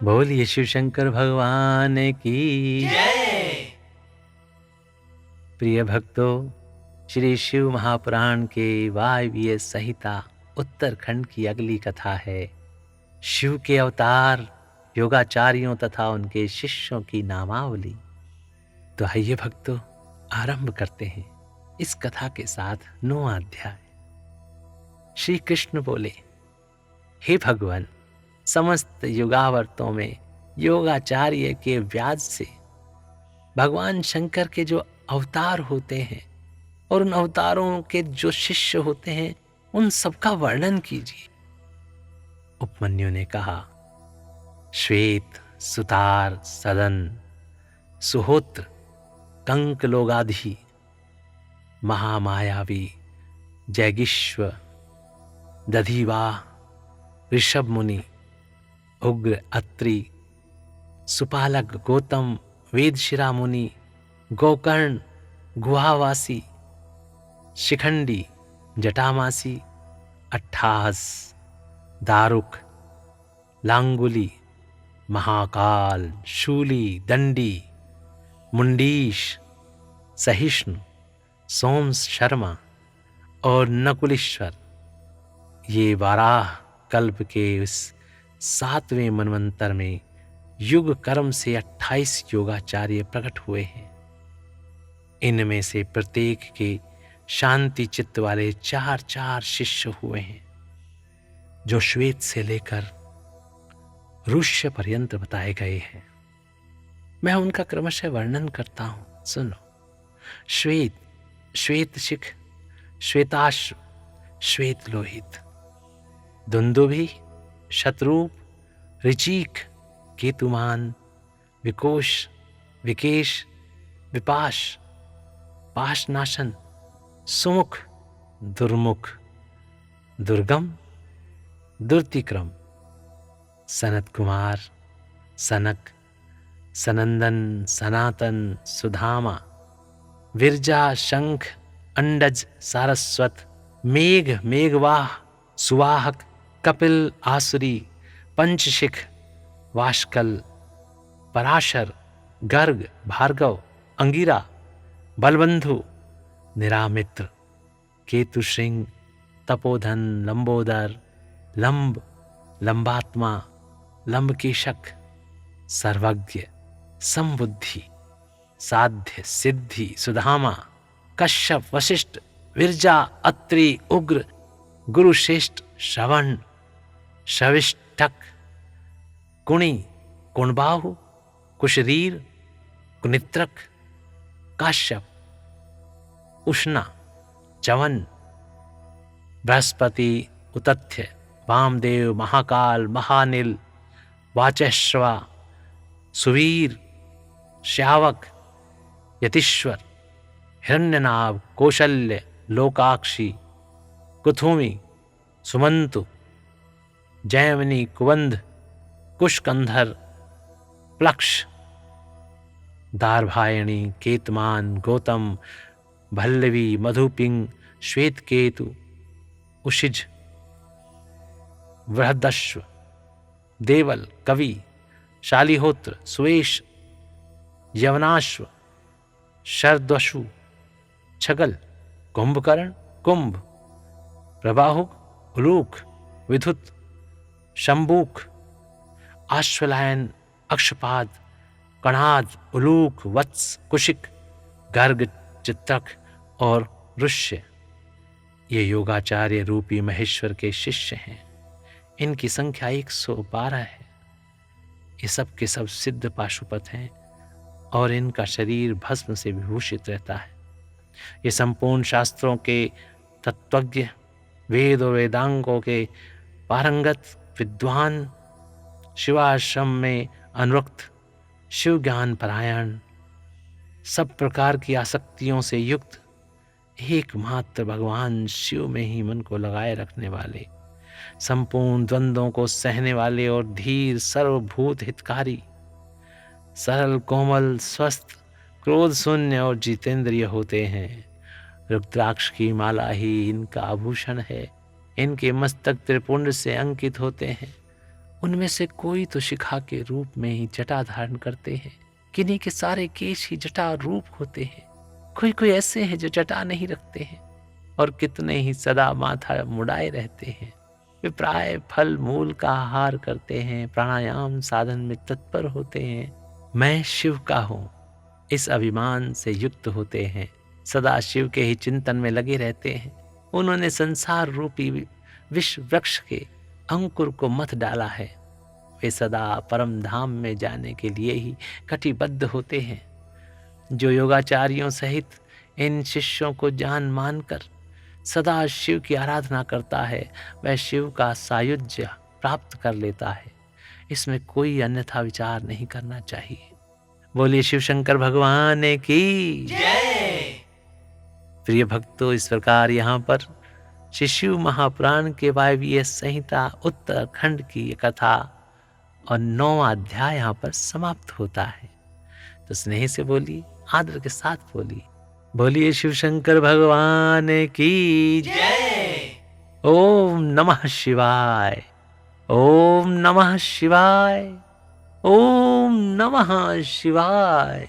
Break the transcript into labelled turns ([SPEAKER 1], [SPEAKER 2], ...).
[SPEAKER 1] बोलिए शिव शंकर भगवान की
[SPEAKER 2] जय।
[SPEAKER 1] प्रिय भक्तों, श्री शिव महापुराण के वायव्य संहिता उत्तरखंड की अगली कथा है शिव के अवतार, योगाचार्यों तथा उनके शिष्यों की नामावली। तो आइए भक्तों, आरंभ करते हैं इस कथा के साथ 9वां अध्याय। श्री कृष्ण बोले, हे भगवान, समस्त युगावर्तों में योगाचार्य के व्याज से भगवान शंकर के जो अवतार होते हैं और उन अवतारों के जो शिष्य होते हैं, उन सबका वर्णन कीजिए। उपमन्यु ने कहा, श्वेत, सुतार, सदन, सुहोत्र, कंक लोगाधि, महामायावी, जैगिश्व, दधिवाह, ऋषभ मुनि, उग्र अत्रि, सुपालक गौतम, वेदशिरा मुनि, गोकर्ण, गुहावासी, शिखंडी, जटामासी, अट्ठास, दारुक, लांगुली, महाकाल, शूली, दंडी, मुंडीश, सहिष्णु, सोम शर्मा और नकुलेश्वर, ये वाराह कल्प के इस 7वें मनवंतर में युग कर्म से 28 योगाचार्य प्रकट हुए हैं। इनमें से प्रत्येक के शांति चित्त वाले 4 शिष्य हुए हैं, जो श्वेत से लेकर ऋष्य पर्यंत बताए गए हैं। मैं उनका क्रमशः वर्णन करता हूं, सुनो। श्वेत, श्वेत शिख, श्वेताश्व, श्वेत लोहित, दुंदुभि, शत्रुप, ऋचीक, केतुमान, विकोश, विकेश, विपाश, पाशनाशन, सुमुख, दुर्मुख, दुर्गम, दुर्तिक्रम, सनत कुमार, सनक, सनंदन, सनातन, सुधामा, विरजा, शंख, अंडज, सारस्वत, मेघ, मेघवाह, सुवाहक, कपिल, आसुरी, पंचशिख, वाशकल, पराशर, गर्ग, भार्गव, अंगिरा, बलबंधु, निरामित्र, केतुश्रृंग, तपोधन, लंबोदर, लंब, लंबात्मा, लंबकेशक, सर्वज्ञ, समबुद्धि, साध्य, सिद्धि, सुधामा, कश्यप, वशिष्ठ, विरजा, अत्रि, उग्र, गुरुश्रेष्ठ, श्रवण, शविष्ठक, कुणी, कुणबाहु, कुशरीर, कुनित्रक, काश्यप, उष्णा, चवन, बृहस्पति, उतथ्य, वामदेव, महाकाल, महानिल, वाचश्रवा, सुवीर, श्यावक, यतीश्वर, हिरण्यनाभ, कौशल्य, लोकाक्षी, कुथुमी, सुमंतु, जयमनी, कुबंध, कुशकंधर, प्लक्ष, दारभायणी, केतमान, गौतम, भल्लवी, मधुपिंग, श्वेतकेतु, उशिज, बृहदश्व, देवल, कवि, शालिहोत्र, सुवेश, यवनाश्व, शरद्वशु, छगल, कुंभकर्ण, कुंभ, प्रबाहुक, उलूक, विधुत, शंबूक, आश्वलायन, अक्षपाद, कणाद, उलूक, वत्स, कुशिक, गर्ग, चित्रक और ऋष्य। ये योगाचार्य रूपी महेश्वर के शिष्य हैं। इनकी संख्या 112 है। ये सब के सब सिद्ध पाशुपत हैं और इनका शरीर भस्म से विभूषित रहता है। ये संपूर्ण शास्त्रों के तत्वज्ञ, वेद और वेदांगों के पारंगत विद्वान, शिवाश्रम में अनुरक्त, शिव ज्ञान परायण, सब प्रकार की आसक्तियों से युक्त, एकमात्र भगवान शिव में ही मन को लगाए रखने वाले, संपूर्ण द्वंद्वों को सहने वाले और धीर, सर्वभूत हितकारी, सरल, कोमल, स्वस्थ, क्रोध शून्य और जितेंद्रिय होते हैं। रुद्राक्ष की माला ही इनका आभूषण है। इनके मस्तक त्रिपुंड से अंकित होते हैं। उनमें से कोई तो शिखा के रूप में ही जटा धारण करते हैं, किन्हीं के सारे केश ही जटा रूप होते हैं। कोई कोई ऐसे हैं जो जटा नहीं रखते हैं, और कितने ही सदा माथा मुड़ाए रहते हैं। वे प्राय फल मूल का आहार करते हैं, प्राणायाम साधन में तत्पर होते हैं। मैं शिव का हूँ इस अभिमान से युक्त होते हैं, सदा शिव के ही चिंतन में लगे रहते हैं। उन्होंने संसार रूपी विश्व वृक्ष के अंकुर को मत डाला है। वे सदा परम धाम में जाने के लिए ही कटिबद्ध होते हैं। जो योगाचार्यों सहित इन शिष्यों को जान मानकर सदा शिव की आराधना करता है, वह शिव का सायुज्य प्राप्त कर लेता है। इसमें कोई अन्यथा विचार नहीं करना चाहिए। बोलिए शिव शंकर भगवान की जय। प्रिय भक्तों, इस प्रकार यहाँ पर श्री शिव महापुराण के वायवीय संहिता उत्तरखंड की ये कथा और 9वां अध्याय यहाँ पर समाप्त होता है। तो स्नेह से बोलिए, आदर के साथ बोलिए, बोलिए शिव शंकर भगवान की जय। ओम नमः शिवाय, ओम नमः शिवाय, ओम नमः शिवाय।